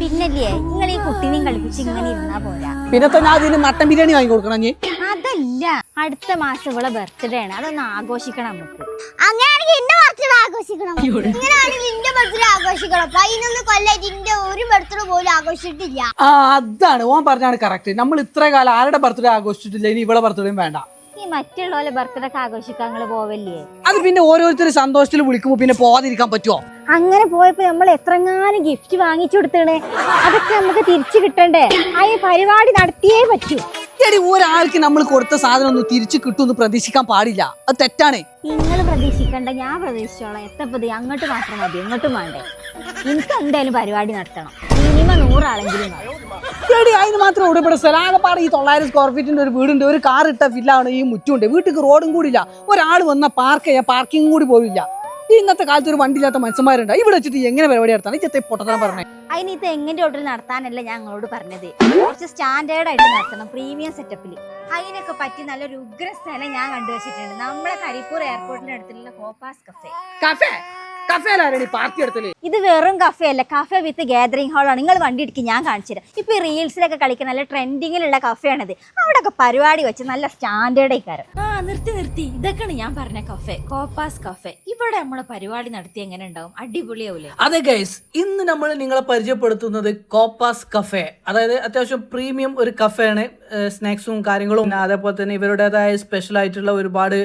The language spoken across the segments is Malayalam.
പിന്നല്ലേ നിങ്ങൾ ഈ കുട്ടീനെയും കളിപ്പിച്ച് ഇങ്ങനെ ഇരുന്നാ പോരാ. പിന്നെ ഞാൻ അതിന് മട്ടൻ ബിരിയാണി വാങ്ങി കൊടുക്കണം. അതല്ല, അടുത്ത മാസം ഇവിടെ ബർത്ത്ഡേ ആണ്, അതൊന്ന് ആഘോഷിക്കണം നമുക്ക്. അങ്ങനെയാണെങ്കിൽ എന്റെ ബർത്ത്ഡേ ആഘോഷിക്കണം. ഇങ്ങനെയാണെങ്കിൽ എന്റെ ബർത്ത്ഡേ ആഘോഷിക്കണം. 11 കൊല്ലായിട്ട് എന്റെ ഒരു ബർത്ത്ഡേ പോലും ആഘോഷിച്ചിട്ടില്ല. അതാണ് ഓൻ പറഞ്ഞാണ് കറക്റ്റ്. നമ്മൾ ഇത്ര കാലം ആരുടെ ബർത്ത്ഡേ ആഘോഷിച്ചിട്ടില്ല, ഇനി ഇവിടെ ബർത്ത്ഡേയും വേണ്ട. ഈ മറ്റുള്ള ബർത്ത്ഡേ ഒക്കെ ആഘോഷിക്കാൻ നിങ്ങൾ പോവല്ലേ? അത് പിന്നെ ഓരോരുത്തർ സന്തോഷത്തിൽ വിളിക്കുമ്പോ പിന്നെ പോവാതിരിക്കാൻ പറ്റുമോ? അങ്ങനെ പോയപ്പോ നമ്മൾ എത്രങ്ങാനും ഗിഫ്റ്റ് വാങ്ങിച്ചു കൊടുത്തേ, അതൊക്കെ നമുക്ക് തിരിച്ചു കിട്ടണ്ടേ? ആ പരിപാടി നടത്തിയേ പറ്റൂ. എടി, ഒരാൾക്ക് നമ്മൾ കൊടുത്ത സാധനം ഒന്നും തിരിച്ചു കിട്ടുമെന്ന് പ്രതീക്ഷിക്കാൻ പാടില്ല. അത് തെറ്റാണ്. നിങ്ങൾ പ്രതീക്ഷിക്കണ്ട, ഞാൻ പ്രതീക്ഷിച്ചോളാം. എത്തപ്പത് അങ്ങോട്ട് മാത്രം മതി, ഇങ്ങോട്ടും വേണ്ടേ? എനിക്ക് എന്തായാലും പരിപാടി നടത്തണം. മിനിമം 100 ആളെങ്കിലും എടി, അതിന് മാത്രം ഇവിടെ സ്ഥലമാകെപ്പാട് ഈ 900 സ്ക്വയർ ഫീറ്റിന്റെ ഒരു വീടുണ്ട്, ഒരു കാർ ഇട്ട ഫില്ലാണ്, ഈ മുറ്റുണ്ട്, വീട്ടിൽ റോഡും കൂടി ഇല്ല. ഒരാൾ വന്ന പാർക്ക് ചെയ്യാൻ പാർക്കിംഗ് കൂടി പോവില്ല. ഇന്നത്തെ കാലത്ത് ഒരു വണ്ടി ഇല്ലാത്ത മനുഷ്യന്മാരുണ്ട്. ഇവിടെ വെച്ചിട്ട് എങ്ങനെ പരിപാടി നടത്താണ്? ഈ പൊട്ടത്തരം പറഞ്ഞേ. അതിന് ഇത് എങ്ങനെ ഹോട്ടൽ നടത്താനല്ല ഞാൻ നിങ്ങളോട് പറഞ്ഞത്. കുറച്ച് സ്റ്റാൻഡേർഡ് ആയിട്ട് നടത്തണം, പ്രീമിയം സെറ്റപ്പിൽ. അതിനൊക്കെ പറ്റി നല്ലൊരു ഉഗ്ര സ്ഥലം ഞാൻ കണ്ടുവച്ചിട്ടുണ്ട്. നമ്മളെ കരിപ്പൂർ എയർപോർട്ടിന്റെ അടുത്തുള്ള കോപ്പാസ് കഫേ. പാർട്ടി എടുത്തല്ലേ? ഇത് വെറും കഫേ അല്ല, കഫേ വിത്ത് ഗാദറിംഗ് ഹാളാണ്. നിങ്ങൾ വണ്ടി ഇടിക്ക്, ഞാൻ കാണിച്ചു തരാം. ഇപ്പൊ ഈ റീൽസിലൊക്കെ കളിക്കുന്ന നല്ല ട്രെൻഡിങ്ങിലുള്ള കഫേയാണിത്. അവിടെ ഒക്കെ പരിപാടി വെച്ച് നല്ല സ്റ്റാൻഡേർഡ് ആയിക്കാരം. നിർത്തി ഇതൊക്കെയാണ് ഞാൻ പറഞ്ഞ കഫേ, കോപ്പാസ് കഫേ. ഇവിടെ നമ്മളെ പരിപാടി നടത്തി എങ്ങനെ ഉണ്ടാവും? അടിപൊളിയാവൂലേ? അതെ ഗൈസ്, ഇന്ന് നമ്മൾ നിങ്ങളെ പരിചയപ്പെടുത്തുന്നത് കോപ്പാസ് കഫേ. അതായത് അത്യാവശ്യം പ്രീമിയം ഒരു കഫേ ആണ്. സ്നാക്സും കാര്യങ്ങളും, അതേപോലെ തന്നെ ഇവരുടേതായ സ്പെഷ്യൽ ആയിട്ടുള്ള ഒരുപാട്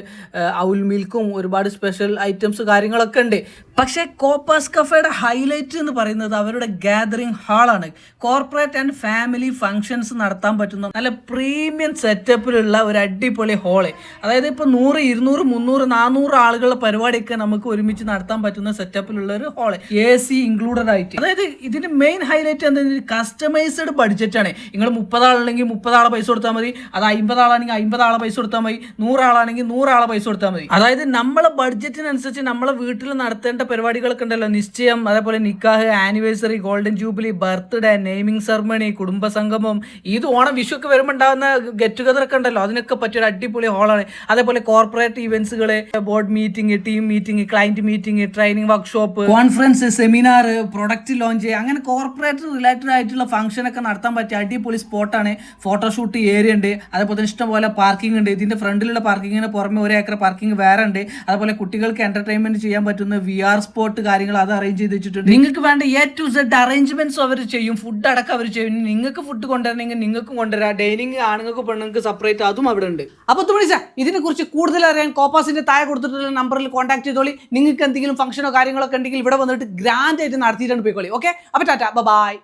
ഔൽ മിൽക്കും ഒരുപാട് സ്പെഷ്യൽ ഐറ്റംസ് കാര്യങ്ങളൊക്കെ ഉണ്ട്. പക്ഷേ കോപ്പാസ് കഫേയുടെ ഹൈലൈറ്റ് എന്ന് പറയുന്നത് അവരുടെ ഗാദറിംഗ് ഹാളാണ്. കോർപ്പറേറ്റ് ആൻഡ് ഫാമിലി ഫങ്ഷൻസ് നടത്താൻ പറ്റുന്ന നല്ല പ്രീമിയം സെറ്റപ്പിലുള്ള ഒരു അടിപൊളി ഹാള്. അതായത് ഇപ്പോൾ 100, 200, 300, 400 ആളുകളുടെ പരിപാടിയൊക്കെ നമുക്ക് ഒരുമിച്ച് നടത്താൻ പറ്റുന്ന സെറ്റപ്പിലുള്ള ഒരു ഹാള്, AC ഇൻക്ലൂഡഡ് ആയിട്ട്. അതായത് ഇതിന്റെ മെയിൻ ഹൈലൈറ്റ് എന്താ, കസ്റ്റമൈസ്ഡ് ബഡ്ജറ്റാണ്. നിങ്ങൾ 30 ആളുണ്ടെങ്കിൽ 30 ആളെ പൈസ കൊടുത്താൽ മതി. അത് 50 ആളാണെങ്കിൽ 50 ആളെ പൈസ കൊടുത്താൽ മതി. 100 ആളാണെങ്കിൽ 100 ആളെ പൈസ കൊടുത്താൽ മതി. അതായത് നമ്മളെ ബഡ്ജറ്റിനനുസരിച്ച് നമ്മളെ വീട്ടിൽ നടത്തേണ്ട പരിപാടികളൊക്കെ ഉണ്ടല്ലോ, നിശ്ചയം, അതേപോലെ നിക്കാഹ്, anniversary, golden jubilee, birthday, naming ceremony, കുടുംബസംഗമം, ഇത് ഓണം, വിഷു ഒക്കെ വരുമ്പോൾ ഉണ്ടാകുന്ന ഗെറ്റ് ടുഗദർ ഒക്കെ ഉണ്ടല്ലോ, അതിനൊക്കെ പറ്റിയൊരു അടിപൊളി ഹാളാണ്. അതേപോലെ കോർപ്പറേറ്റ് ഇവന്റ്സുകള്, board meeting, team meeting, client meeting, training workshop, conference, seminar, product launch, അങ്ങനെ കോർപ്പറേറ്റ് റിലേറ്റഡ് ആയിട്ടുള്ള ഫംഗ്ഷൻ ഒക്കെ നടത്താൻ പറ്റിയ അടിപൊളി സ്പോട്ടാണ്. ഫോട്ടോഷൂട്ട് ഏരിയ ഉണ്ട്, അതേപോലെ തന്നെ ഇഷ്ടംപോലെ പാർക്കിംഗ് ഉണ്ട്. ഇതിന്റെ ഫ്രണ്ടിലുള്ള പാർക്കിങ്ങിന് പുറമെ 1 ഏക്കർ പാർക്കിംഗ് വേറെ ഉണ്ട്. അതുപോലെ കുട്ടികൾക്ക് എന്റർടൈൻമെന്റ് ചെയ്യാൻ പറ്റുന്ന VR സ്പോട്ട് കാര്യങ്ങൾ അത് അറേഞ്ച് ചെയ്ത് വെച്ചിട്ടുണ്ട്. നിങ്ങൾക്ക് വേണ്ട A to Z അറേഞ്ച്മെന്റ്സ് അവർ ചെയ്യും. ഫുഡ് അടക്കം അവർ ചെയ്യും. നിങ്ങൾക്ക് ഫുഡ് കൊണ്ടുവരണമെങ്കിൽ നിങ്ങൾക്കും കൊണ്ടുവരാം. ഡൈനിങ് ആണുങ്ങൾക്ക് പെണ്ണുങ്ങൾക്ക് സെപ്പറേറ്റ് അതും അവിടെ ഉണ്ട്. അപ്പോൾ ഇതിനെ കുറിച്ച് കൂടുതൽ അറിയാൻ കോപ്പാസിന്റെ താഴെ കൊടുത്തിട്ടുള്ള നമ്പറിൽ കോൺടാക്ട് ചെയ്തോളി. നിങ്ങൾക്ക് എന്തെങ്കിലും ഫംഗ്ഷനോ കാര്യങ്ങളൊക്കെ ഉണ്ടെങ്കിൽ ഇവിടെ വന്നിട്ട് ഗ്രാൻഡ് ആയിട്ട് നടത്തിയിട്ടാണ് പോയിക്കോളി. ഓക്കെ, അപ്പോൾ ടാറ്റ, ബൈ.